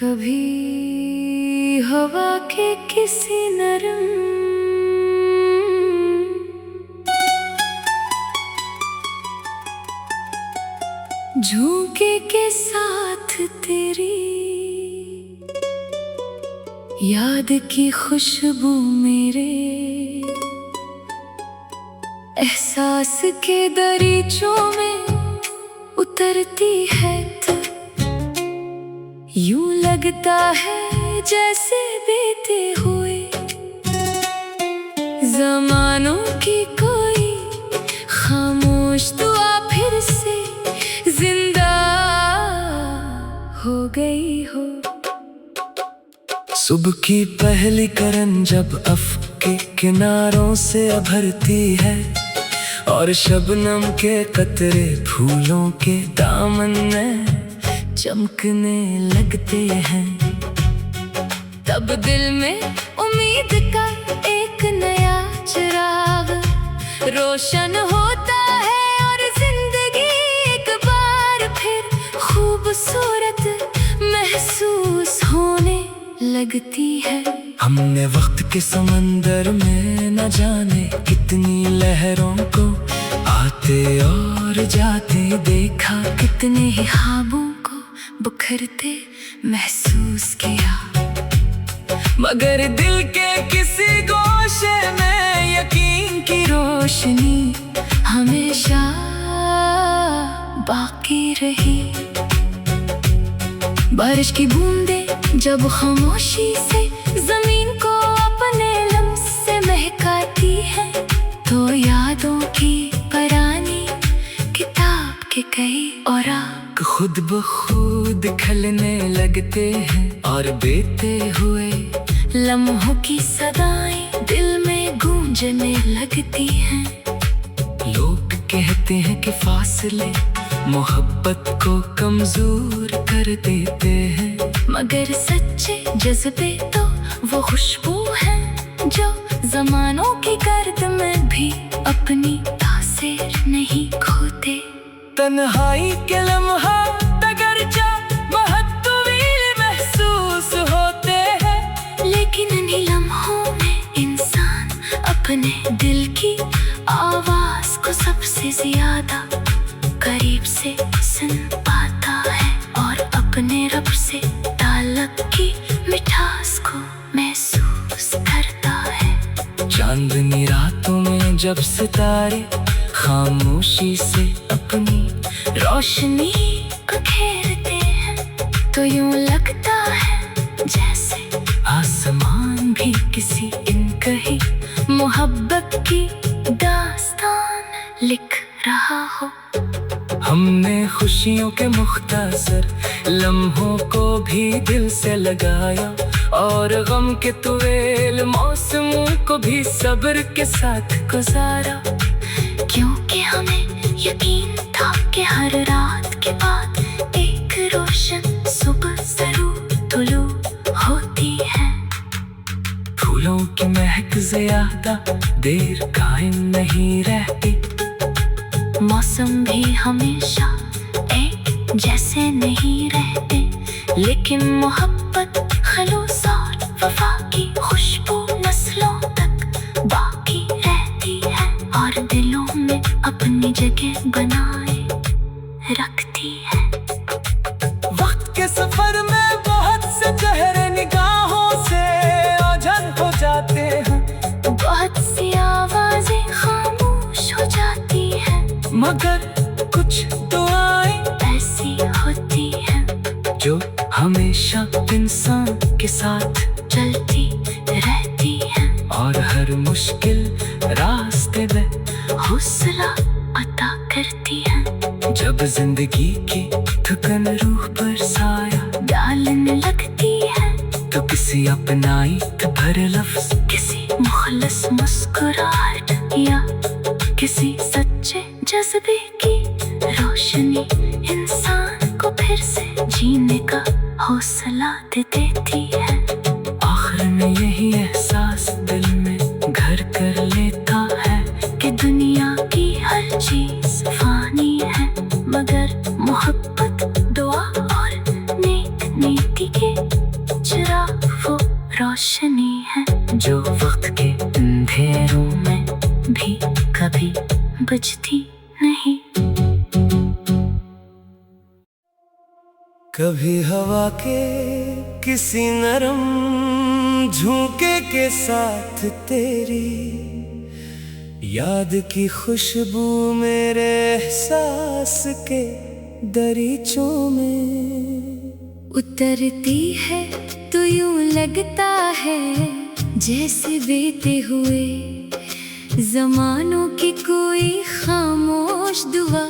कभी हवा के किसी नरम झोंके के साथ तेरी याद की खुशबू मेरे एहसास के दरीचों में उतरती है तो यूं लगता है जैसे बीते हुए ज़मानों की कोई खामोश दुआ फिर से जिंदा हो गई हो। सुबह की पहली किरण जब अफ़्क़ के किनारों से उभरती है और शबनम के कतरे फूलों के दामन में चमकने लगते हैं, तब दिल में उम्मीद का एक नया चिराग रोशन होता है और जिंदगी एक बार फिर खूबसूरत महसूस होने लगती है। हमने वक्त के समंदर में न जाने कितनी लहरों को आते और जाते देखा, कितने ही ख्वाबों को बिखरते महसूस किया, मगर दिल के किसी गोशे में यकीन की रोशनी हमेशा बाकी रही। बारिश की बूंदें जब खामोशी से जमीन को अपने लम्स से महकाती है, तो यादों की पुरानी किताब के कई औराक खुद ब खुद खिलने लगते हैं और बीते हुए लम्हों की सदाएं दिल में गूंजने लगती हैं। लोग कहते हैं कि फासले मोहब्बत को कमजोर कर देते हैं, मगर सच्चे जज्बे तो वो खुशबू है जो ज़मानों की गर्द में भी अपनी तासीर नहीं खोते। तन्हाई के लम्हा तगरचा बहुत तवील महसूस होते हैं, लेकिन इन्हीं लम्हों में इंसान अपने दिल की आवाज को सबसे ज्यादा करीब से सुन पाता है और अपने रब से ताल्लुक की मिठास को महसूस करता है। चांदनी रातों में जब सितारे खामोशी से अपनी रोशनी बिखेरते हैं, तो यूं लगता है जैसे आसमान भी किसी इनकही मोहब्बत की दास्तान लिख रहा हो। हमने खुशियों के मुख्तासर लम्हों को भी दिल से लगाया और गम के तुवेल मौसमों को भी सब्र के साथ गुजारा, क्योंकि हमें यकीन था कि हर रात के बाद एक रोशन सुबह जरूर तुलू होती है। फूलों की महक ज़्यादा देर कायम नहीं रहती, मौसम भी हमेशा एक जैसे नहीं रहते, लेकिन मोहब्बत खलूस और वफा की खुशबू नस्लों तक बाकी रहती है और दिलों में अपनी जगह बनाए रखती है। वक्त के सफर में बहुत से चेहरे निगाहों से ओझल हो जाते हैं, बहुत सी आवाजें खामोश हो जाती हैं, मगर कुछ दुआएं ऐसी होती हैं जो हमेशा इंसान के साथ चलती रहती हैं और हर मुश्किल रास्ते में हौसला अता करती हैं। जब जिंदगी की थकन रूह पर साया डालने लगती है, तो किसी अपनाई भरे लफ्ज, किसी मुखलस मुस्कुराहट या किसी सच्चे जज्बे की रोशनी इंसान को फिर से जीने का हौसला दे देती है। आखिर में यही एहसास दिल में घर कर लेता है कि दुनिया की हर चीज फानी है, मगर मोहब्बत दुआ और नेक नीति के रोशनी है जो वक्त के अंधेरों में भी कभी बुझती नहीं। कभी हवा के किसी नरम झोंके के साथ तेरी याद की खुशबू मेरे एहसास के दरीचों में उतरती है तो यूं लगता है जैसे बीते हुए जमानों की कोई खामोश दुआ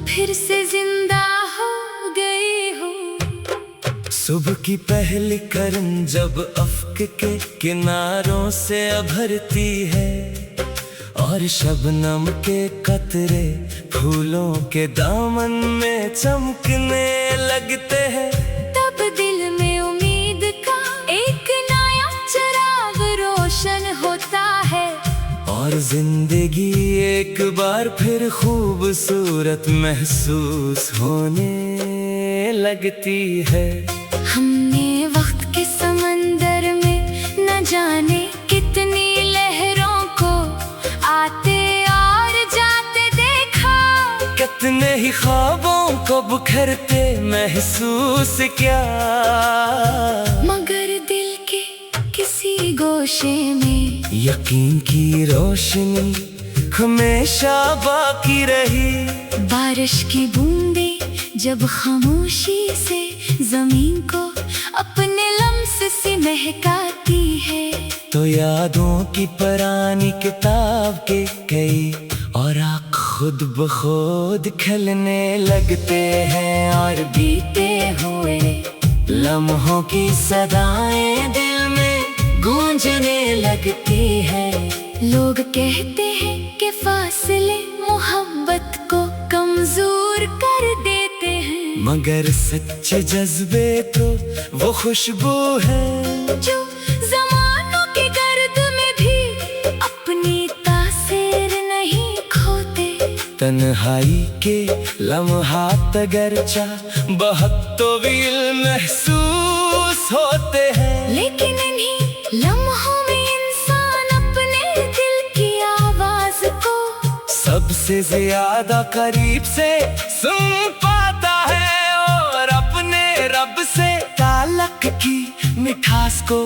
फिर से जिंदा हो गई हो। सुबह की पहली किरण जब अफ्क के किनारों से उभरती है और शबनम के कतरे फूलों के दामन में चमकने लगते हैं, तब दिल में उम्मीद का एक नया चिराग रोशन होता है और जिंदगी एक बार फिर खूबसूरत महसूस होने लगती है। हमने वक्त के समंदर में न जाने कितनी लहरों को आते और जाते देखा, कितने ही ख्वाबों को बिखरते महसूस किया, मगर दिल के किसी गोशे में यकीन की रोशनी हमेशा बाकी रही। बारिश की बूंदें जब खामोशी से जमीन को अपने लम्स से महकाती है, तो यादों की पुरानी किताब के कई और खुद ब खुद खिलने लगते हैं और बीते हुए लम्हों की सदाएं दिल में गूंजने लगती है। लोग कहते हैं कि फासले मोहब्बत को कमजोर कर देते हैं, मगर सच्चे जज्बे तो वो खुशबू है जो ज़मानों की गर्द में भी अपनी तासीर नहीं खोते। तन्हाई के लम्हात अगरचा बहुत तवील महसूस होते हैं, लेकिन इन्हीं लम्हों में इंसान अपने दिल की आवाज को सबसे ज्यादा करीब से सुन पाता है और अपने रब से ताल्लुक की मिठास को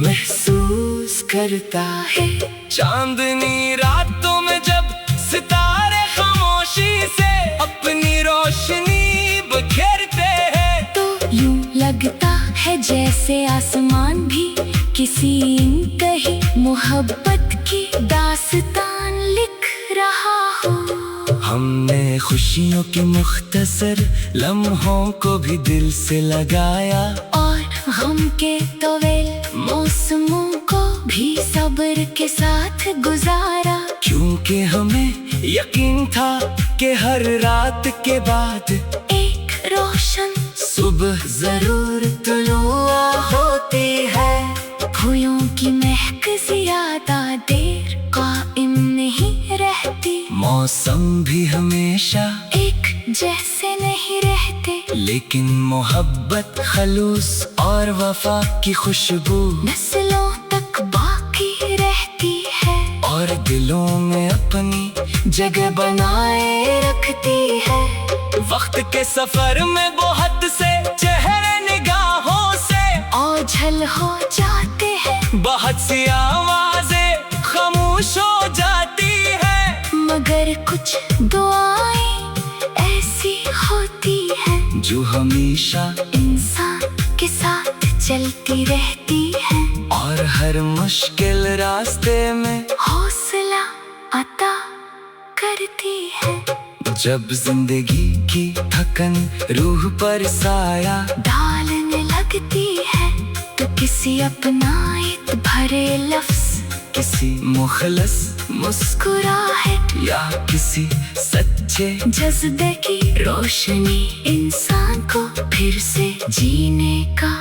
महसूस करता है। चांदनी रातों में जब सितारे खामोशी से अपनी रोशनी बिखेरते हैं, तो यूं लगता है जैसे आसमान भी किसी कही मोहब्बत की दास्तान लिख रहा हो। हमने खुशियों के मुख्तसर लम्हों को भी दिल से लगाया और गम के तवील मौसमों को भी सब्र के साथ गुजारा, क्योंकि हमें यकीन था कि हर रात के बाद एक रोशन सुबह जरूर तुलुआ होती है। फूलों की महक ज्यादा देर कायम नहीं रहती, मौसम भी हमेशा एक जैसे नहीं रहते, लेकिन मोहब्बत खलूस और वफा की खुशबू नस्लों तक बाकी रहती है और दिलों में अपनी जगह बनाए रखती है। वक्त के सफर में बहुत से चेहरे निगाहों से ओझल हो जाते हैं, बहुत सी आवाजें खामोश हो जाती है, मगर कुछ दुआएं ऐसी होती है जो हमेशा इंसान के साथ चलती रहती है और हर मुश्किल रास्ते में हौसला अता करती है। जब जिंदगी की थकन रूह पर साया डालने लगती है, तो किसी अपनाइत भरे लफ्ज, किसी मुखलस मुस्कुराहट या किसी सच्चे जज्बे की रोशनी इंसान को फिर से जीने का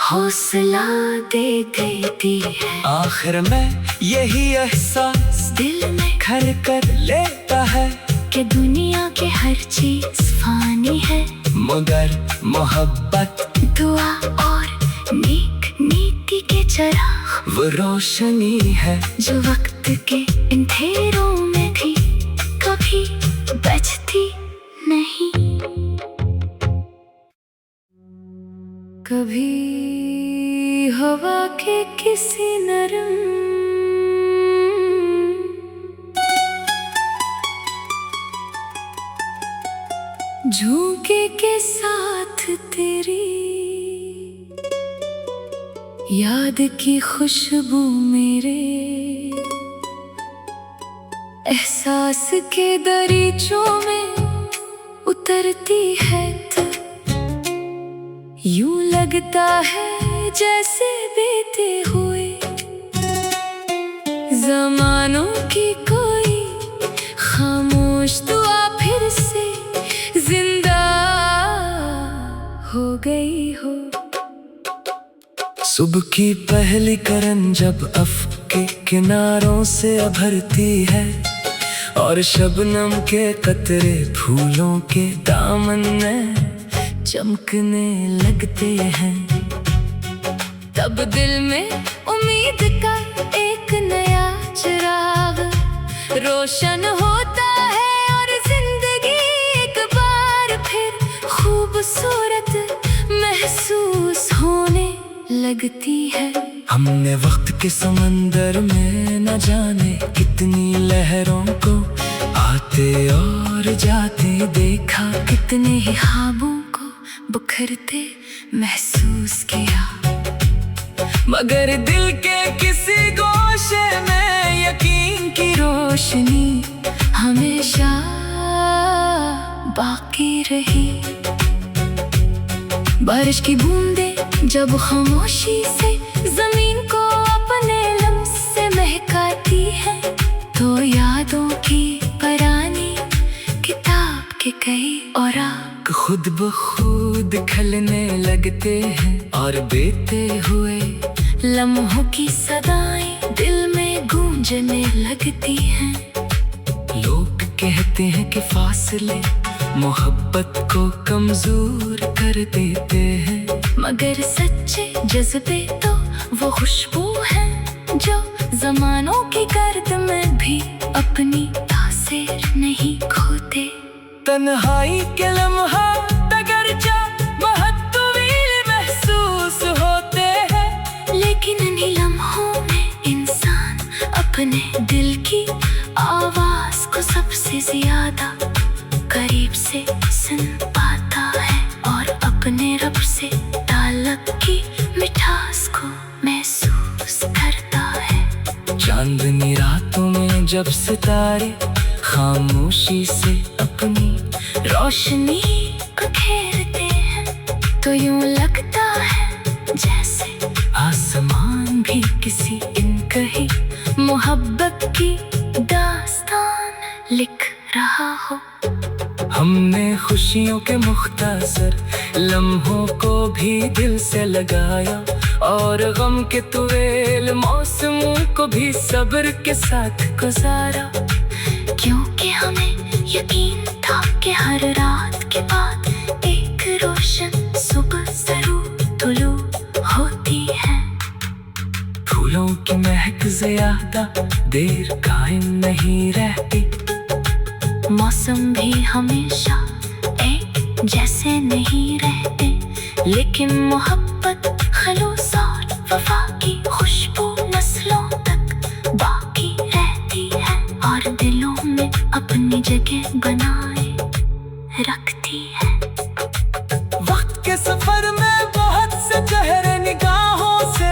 हौसला दे देती है। आखिर में यही एहसास दिल में घर कर लेता है कि दुनिया के हर चीज फानी है, मगर मोहब्बत दुआ और नेक नीति के चराग वो रोशनी है जो वक्त के अंधेरों में भी कभी बचती नहीं। कभी हवा के किसी नरम झोंके के साथ तेरी याद की खुशबू मेरे एहसास के दरीचों में उतरती है तो यूं लगता है जैसे बीते हुए ज़मानों की कोई खामोश दुआ फिर से जिंदा हो गई हो। सुबह की पहली किरण जब अफ़ के किनारों से उभरती है और शबनम के कतरे फूलों के दामन में चमकने लगते हैं, तब दिल में उम्मीद का एक नया चिराग रोशन होता है और जिंदगी एक बार फिर खूबसूरत महसूस होने लगती है। हमने वक्त के समंदर में न जाने कितनी लहरों को आते और जाते देखा, कितने ही ख्वाबों को बिखरते महसूस किया, मगर दिल के किसी गोशे में यकीन की रोशनी हमेशा बाकी रही। बारिश की बूंदें जब खामोशी से जमीन को अपने लम्स से महकाती है, तो यादों की पुरानी किताब के कई औराक खुद ब खुद खलने लगते हैं और बीते हुए लम्हों की सदाएं दिल में गूंजने लगती हैं। लोग कहते हैं कि फासले मोहब्बत को कमजोर कर देते हैं, मगर सच्चे जज्बे तो वो खुशबू है जो जमानों की गर्द में भी अपनी तासीर नहीं खोते। तन्हाई के लम्हा अगरचा महत्वील महसूस होते हैं, लेकिन इन्हीं लम्हों में इंसान अपने दिल की आवाज को सबसे ज्यादा करीब से सुन पाता है और अपने रब से ताल्लुक की मिठास को महसूस करता है। चांदनी रातों में जब सितारे खामोशी से अपनी रोशनी बिखेरते हैं, तो यूं लगता है जैसे आसमान भी किसी इनकही मोहब्बत की दास्तान लिख रहा हो। हमने खुशियों के मुख्तसर लम्हों को भी दिल से लगाया और गम के तुवेल मौसमों को भी सब्र के साथ गुजारा, क्योंकि हमें यकीन था कि हर रात के बाद एक रोशन सुबह जरूर तुलू होती है। फूलों की महक ज़्यादा देर कायम नहीं रहती, मौसम भी हमेशा एक जैसे नहीं रहते, लेकिन मोहब्बत खलूस और वफा की खुशबू नस्लों तक बाकी रहती है और दिलों में अपनी जगह बनाए रखती है। वक्त के सफर में बहुत से चेहरे निगाहों से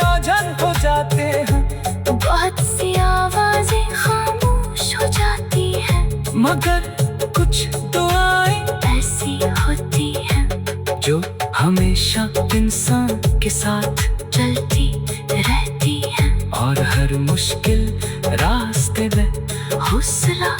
ओझल हो जाते हैं, बहुत सी आवाजें खामोश हो जाती हैं, मगर कुछ दुआएं ऐसी होती हैं जो हमेशा इंसान के साथ चलती रहती हैं और हर मुश्किल रास्ते में हौसला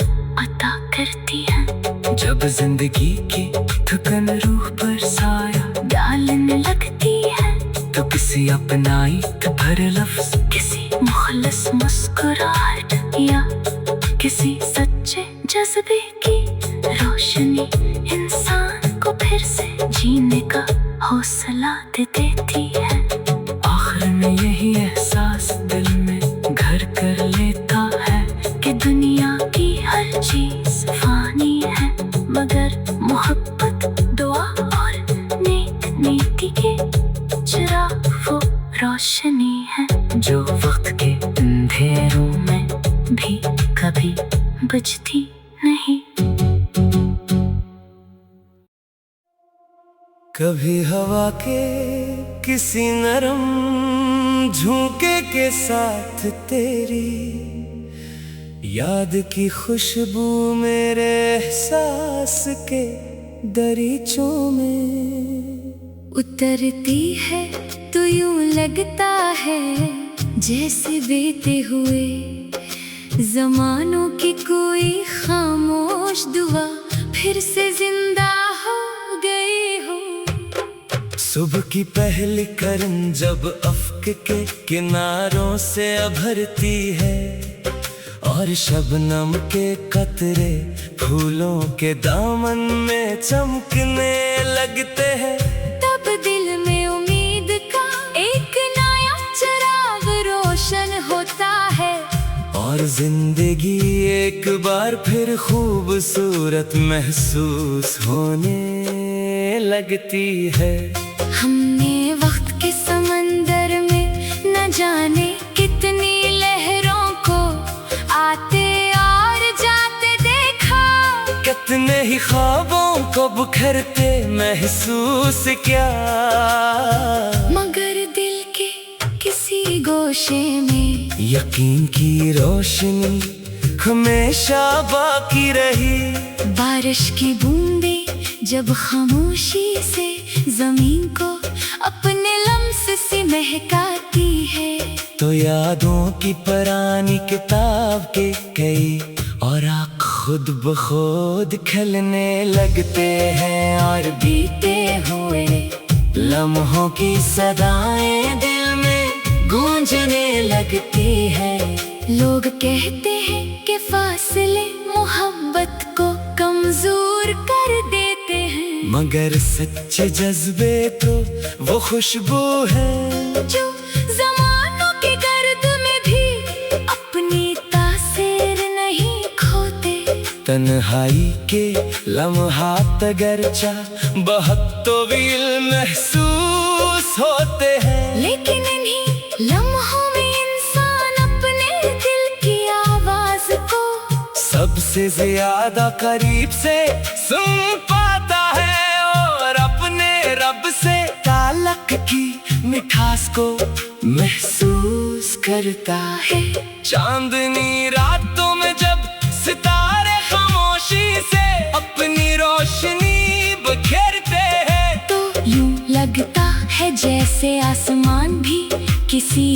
अता करती हैं। जब जिंदगी की थकन रूह पर साया डालने लगती है, तो किसी अपनाई भर लफ्ज, किसी मुखलिस मुस्कुराहट या किसी सच्चे जज्बे की रोशनी इंसान को फिर से जीने का हौसला दे देती है। आखिर में यही एहसास दिल में घर कर लेता है कि दुनिया की हर चीज फानी है, मगर मोहब्बत, दुआ और नेक नीति के चिराग वो रोशनी है, जो वक्त के अंधेरों में भी कभी बुझती नहीं। कभी हवा के किसी नरम झोंके के साथ तेरी याद की खुशबू मेरे एहसास के दरीचों में उतरती है तो यूं लगता है जैसे बीते हुए जमानों की कोई खामोश दुआ फिर से जिंदा हो गई हो। सुबह की पहली किरण जब अफ्क के किनारों से अभरती है और शबनम के कतरे फूलों के दामन में चमकने लगते हैं, तब दिल में उम्मीद का एक नया चिराग रोशन होता है और जिंदगी एक बार फिर खूबसूरत महसूस होने लगती है। हमने वक्त के समंदर में न जाने कितनी लहरों को आते और जाते देखा, कितने ही ख्वाबों को बिखरते महसूस क्या, मगर दिल के किसी गोशे में यकीन की रोशनी हमेशा बाकी रही। बारिश की बूंदें जब खामोशी से जमीन को अपने लम्स से महकाती है, तो यादों की पुरानी किताब के कई और आँख खुद ब खुद खिलने लगते हैं और बीते हुए लम्हों की सदाएं दिल में गूंजने लगती है। लोग कहते हैं कि फासले मोहब्बत को कमजोर कर देते हैं, मगर सच्चे जज्बे तो वो खुशबू है जो जमानों के गर्द में भी अपनी तासीर नहीं खोते। तन्हाई के लम्हात अगरचा बहुत तवील महसूस होते हैं, लेकिन इन्हीं लम्हों में इंसान अपने दिल की आवाज को सबसे ज्यादा करीब से सुन पाता है और अपने रब से ताल्लुक की मिठास को महसूस करता है। चांदनी रातों में जब सितारे खामोशी से अपनी रोशनी बिखेरते हैं, तो यूं लगता है जैसे आसमान भी किसी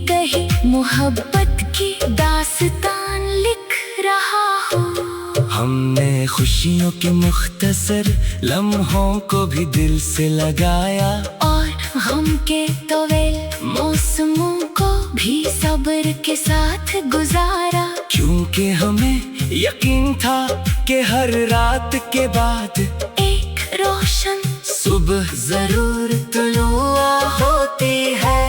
कही मोहब्बत की दास्तान लिख रहा हो। हमने खुशियों के मुख्तसर लम्हों को भी दिल से लगाया और गम के तवील मौसमों को भी सब्र के साथ गुजारा, क्योंकि हमें यकीन था कि हर रात के बाद एक रोशन सुबह जरूर तुलुआ होती है।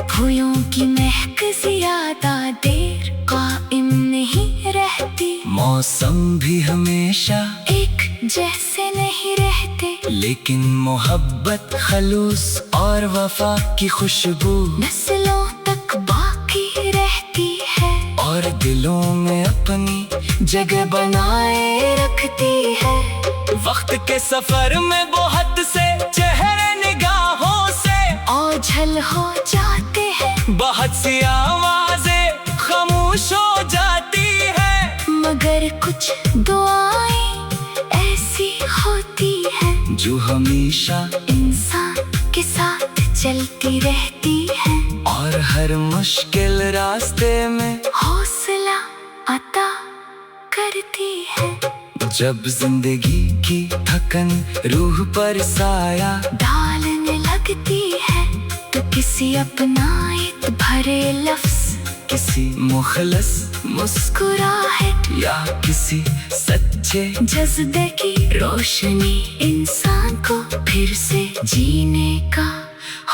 फूलों की महक ज्यादा देर कायम नहीं रहती, मौसम भी हमेशा एक जैसे नहीं रहते, लेकिन मोहब्बत, खलूस और वफा की खुशबू नस्लों तक बाकी रहती है और दिलों में अपनी जगह बनाए रखती है। वक्त के सफर में बहुत से चेहरे निगाहों से ओझल हो जाते हैं, बहुत सी आवाजें खामोश हो जाती है, मगर कुछ दुआएं ऐसी होती है जो हमेशा इंसान के साथ चलती रहती है और हर मुश्किल रास्ते में हौसला अता करती है। जब जिंदगी की थकन रूह पर साया डालने लगती है, तो किसी अपनायत भरे लफ्ज, किसी मुखलस मुस्कुराहट या किसी सच्चे जज्बे की रोशनी इंसान को फिर से जीने का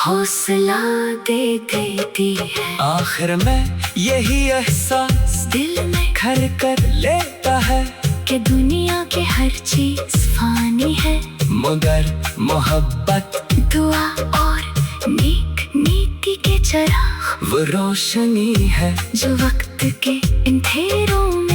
हौसला दे देती है। आखिर में यही एहसास दिल में घर कर लेता है कि दुनिया के हर चीज फानी है, मगर मोहब्बत, दुआ और नेक नीति के चराग वो रोशनी है जो वक्त के अंधेरों में